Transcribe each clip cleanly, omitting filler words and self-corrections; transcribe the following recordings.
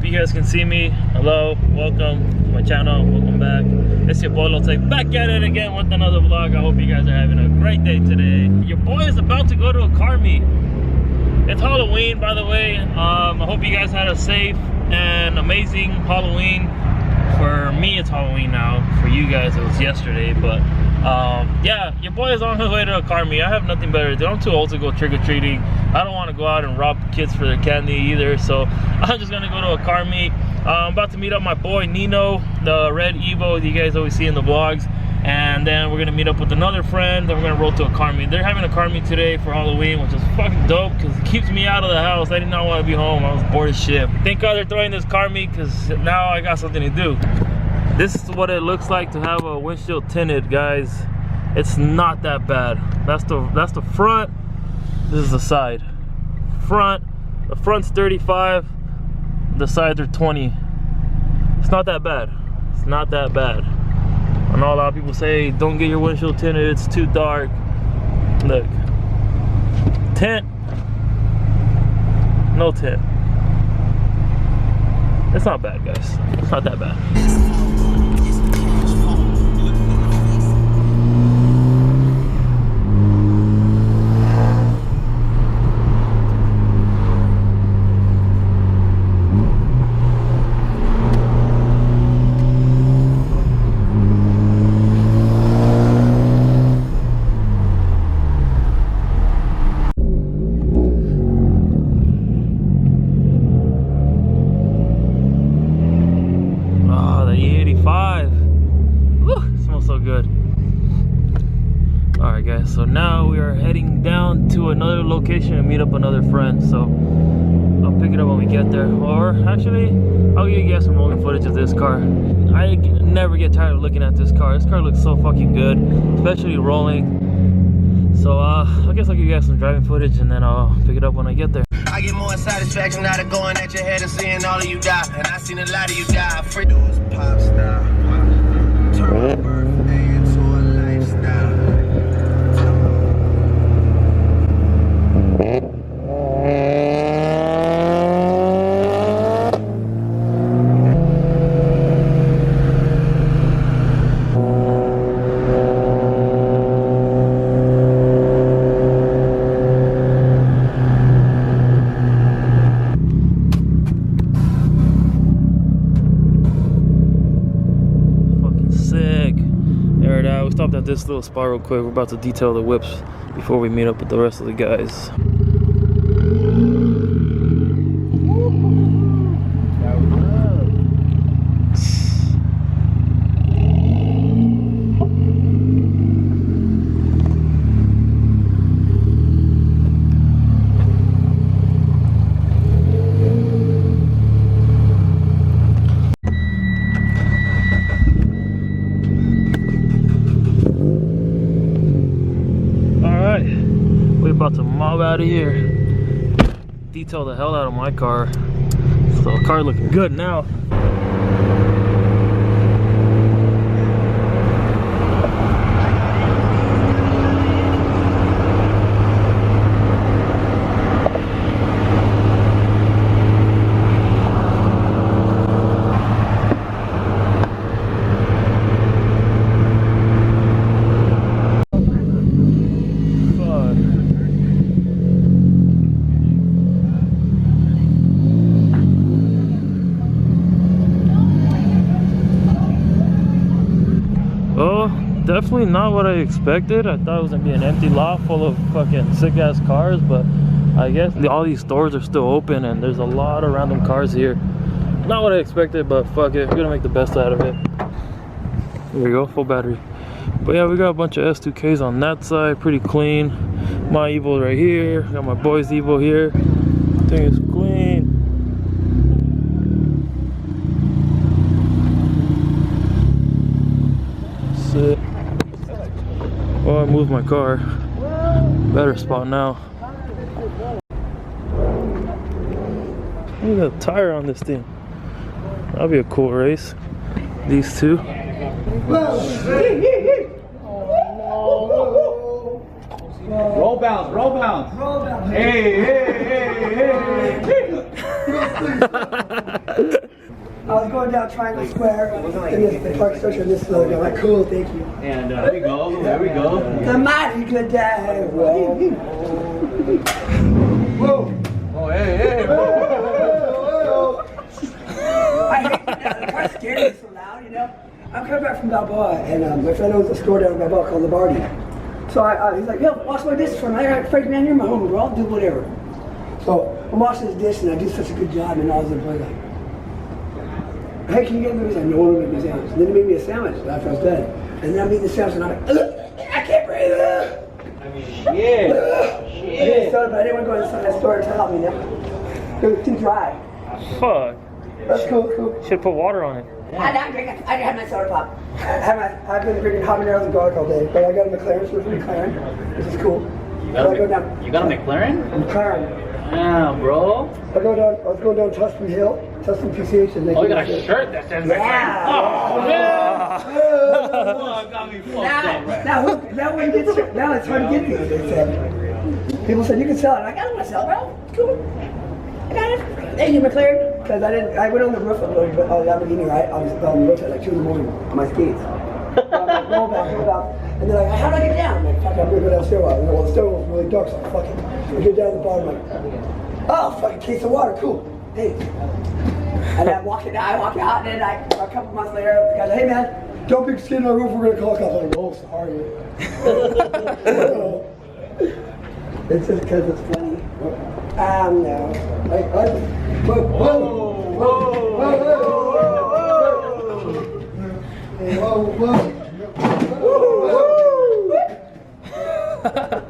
You guys can see me. Hello, welcome to my channel, welcome back. It's your boy Lotek back at it again with another vlog. I hope you guys are having a great day today. Your boy is about to go to a car meet. It's Halloween, by the way. I hope you guys had a safe and amazing Halloween. For me, it's Halloween now. For you guys, it was yesterday. But yeah, your boy is on his way to a car meet. I have nothing better to do. I'm too old to go trick-or-treating. I don't want to go out and rob kids for their candy either, so I'm just gonna go to a car meet. I'm about to meet up my boy Nino, the red EVO that you guys always see in the vlogs, and then we're gonna meet up with another friend. Then we're gonna roll to a car meet. They're having a car meet today for Halloween, which is fucking dope because it keeps me out of the house. I did not want to be home. I was bored as shit. Thank God they're throwing this car meet because now I got something to do. This is what it looks like to have a windshield tinted, guys. It's not that bad. That's the front. This is the side. The front's 35, the sides are 20. It's not that bad. It's not that bad. I know a lot of people say don't get your windshield tinted, it's too dark. Look, tint, no tint. It's not bad, guys. It's not that bad. Alright guys, so now we are heading down to another location and meet up another friend. So I'll pick it up when we get there, or actually I'll give you guys some rolling footage of this car. I never get tired of looking at this car. This car looks so fucking good, especially rolling. So I guess I'll give you guys some driving footage and then I'll pick it up when I get there. I get more satisfaction out of going at your head and seeing all of you die. And I seen a lot of you die. Free doors pop style. Turn my birthday into a lifestyle. We stopped at this little spot real quick. We're about to detail the whips before we meet up with the rest of the guys. About to mob out of here, detail the hell out of my car. So the car looking good now. Definitely not what I expected. I thought it was gonna be an empty lot full of fucking sick ass cars, but I guess all these stores are still open and there's a lot of random cars here. Not what I expected, but fuck it, we're gonna make the best out of it. There we go, full battery. But yeah, we got a bunch of S2Ks on that side, pretty clean. My EVO right here. Got my boy's EVO here. Thing is clean. Sit. Oh, I moved my car. Better spot now. Look at the tire on this thing. That'll be a cool race. These two. Roll bounce, roll bounce. Roll bounce. Hey, hey, hey, I was going down Triangle Square, and the park structure this slow. I'm like, cool, thank you. And there we go, there we go. It's a mighty good day. Whoa. Whoa. Oh, hey, hey, whoa. I hate that. The car's scared me so loud, you know? I'm coming back from Balboa, and my friend owns a store down in Balboa called the Barney. So he's like, yo, wash my dishes for me. I'm afraid, man, you're my homie, bro. I'll do whatever. So I'm washing this dish, and I do such a good job, and all of a sudden, like, hey, can you get me? He's like, no one will make me a sandwich. And then he made me a sandwich after I was done. And then I'm eating the sandwich, and I'm like, ugh, I can't breathe. I mean, shit. Shit. But I didn't want to go inside that store to help me now. It was too dry. Fuck. That's cool, cool. Should put water on it. I had my soda pop. I've been drinking habaneros and garlic all day, but I got a McLaren, so it's a McLaren, which is cool. You got a McLaren? McLaren. Yeah, bro. I was going down Tustin Hill, Tustin PCH, and they Oh, you got a shirt that says McLaren. Oh, man. Oh, got me fucked up right now it's hard to get these, they said. People said, you can sell it. I'm like, I don't want to sell it, bro. Cool. I got it. Thank you, McLaren. Because I went on the roof of the Lamborghini, right? I was on the roof at like 2 in the morning on my skates. So I'm like, roll back. And they're like, how do I get down? I'm like, fuck, I'm going to go down the stairwell. Well, the stairwell was really dark, so I'm like, fuck it. I get down to the bottom, like, oh, fucking case of water, cool. Thanks. And I walk out, and then a couple months later, the guy's like, hey man, don't be skin on the roof, we're going to call a couple. I'm like, oh, sorry. It's just because it's funny. No.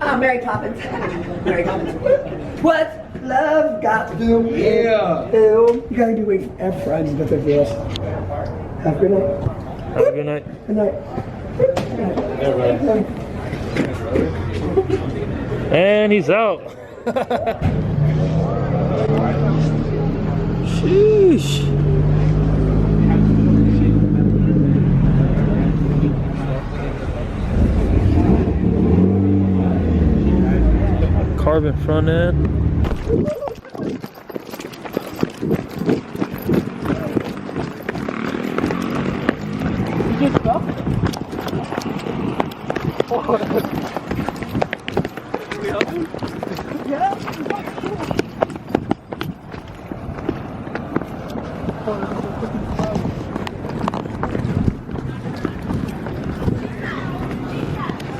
I'm Mary Poppins. Mary Poppins. What's love got to do? Yeah. You gotta be waiting for Fridays, but that's for us. Have a good night. Have a good night. Good night. Good night. And he's out. Sheesh. Carbon front end.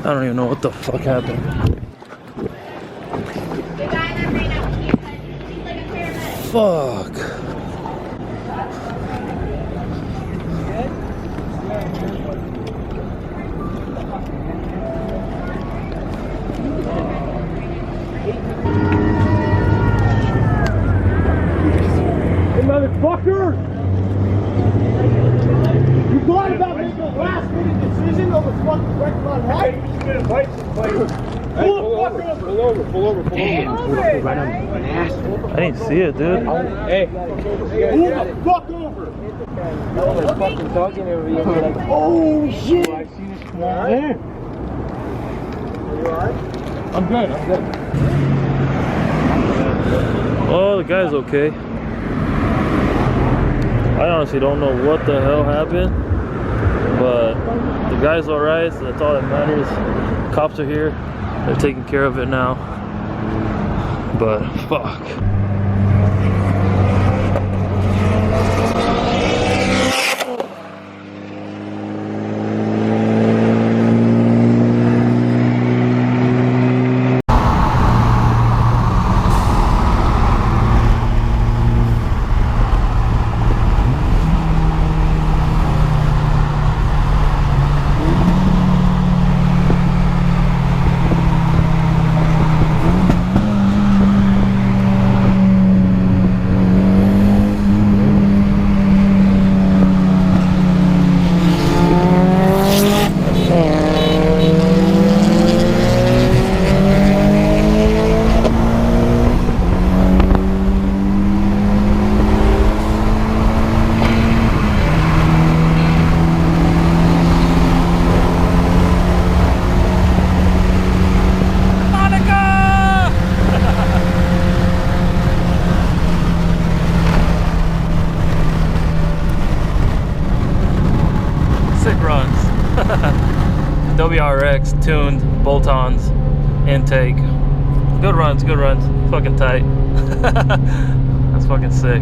I don't even know what the fuck happened. Fuck. Hey, motherfucker! You thought about making a last-minute decision over fucking record on right? Pull over. I didn't see it, dude. Hey, pull the fuck over! Oh, shit! I see this come on there. I'm good. Oh, the guy's okay. I honestly don't know what the hell happened, but the guy's alright, so that's all that matters. Cops are here, they're taking care of it now. But fuck. WRX tuned bolt-ons intake. Good runs, fucking tight. That's fucking sick.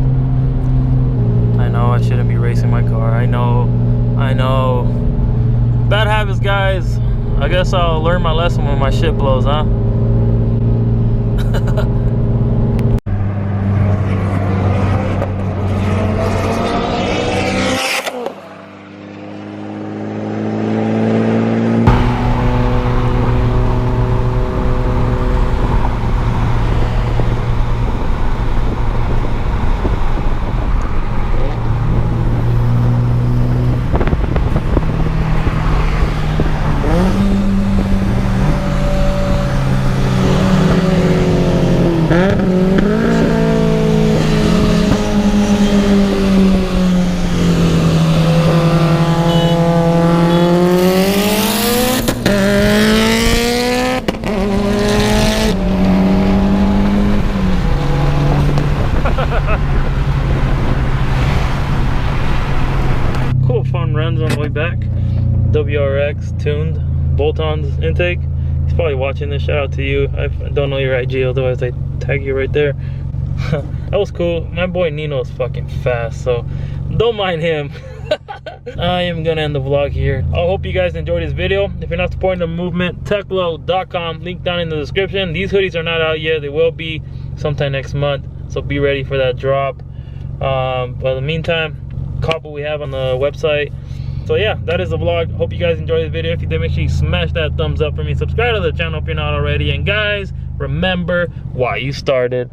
I know I shouldn't be racing my car. I know. Bad habits, guys. I guess I'll learn my lesson when my shit blows, huh? Cool, fun runs on the way back. WRX tuned bolt-ons intake. He's probably watching this. Shout out to you. I don't know your IG, otherwise I tag you right there. That was cool. My boy Nino is fucking fast, so don't mind him. I am gonna end the vlog here. I hope you guys enjoyed this video. If you're not supporting the movement, techlow.com, link down in the description. These hoodies are not out yet. They will be sometime next month, so be ready for that drop. But in the meantime, cop what we have on the website. So yeah, that is the vlog. Hope you guys enjoyed the video. If you did, make sure you smash that thumbs up for me. Subscribe to the channel if you're not already. And guys, remember why you started.